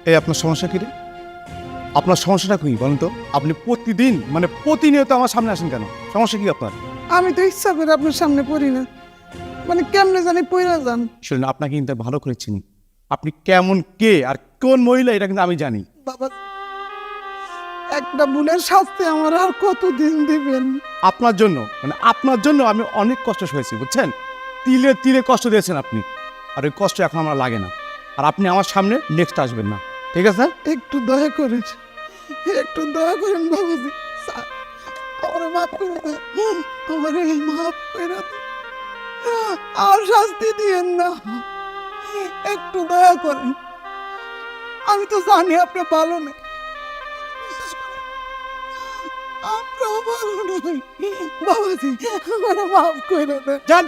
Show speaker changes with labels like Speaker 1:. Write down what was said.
Speaker 1: এই আপনার সমস্যা কি রে? আপনার সমস্যাটা কি বলেন তো? আপনি প্রতিদিন মানে প্রতিনিয়ত আমার সামনে আসেন কেন? সমস্যা কি আপনার?
Speaker 2: আমি তো ইচ্ছা করে আপনার সামনে পড়ি না, মানে কেমনে জানি পড়া যান।
Speaker 1: শুনুন, আপনাকে কিন্তু ভালো করে চিনি। আপনি কেমন কে আর কোন মহিলা এটা কিন্তু আমি জানি।
Speaker 2: বাবা, একটা ভুলের শাস্তি আমার আর কতদিন দিবেন?
Speaker 1: আপনার জন্য মানে আপনার জন্য আমি অনেক কষ্ট সয়েছি, বুঝছেন? তিলে তিলে কষ্ট দিয়েছেন আপনি, আর ওই কষ্ট এখন আমার লাগে না। আর আপনি আমার সামনে নেক্সট আসবেন না, ঠিক আছে?
Speaker 2: একটু দয়া করেন, একটু দয়া করেন বাবাজি। আমার মাফ করে দেন, আমার মাফ করে দেন, আর শাস্তি দিয়েন না, একটু দয়া করেন। আমি তো জানি আপনি ভালো নেই, বিশেষ করে আমরাও ভালো নই। বাবাজি, আমার মাফ করে দেন।
Speaker 1: যান।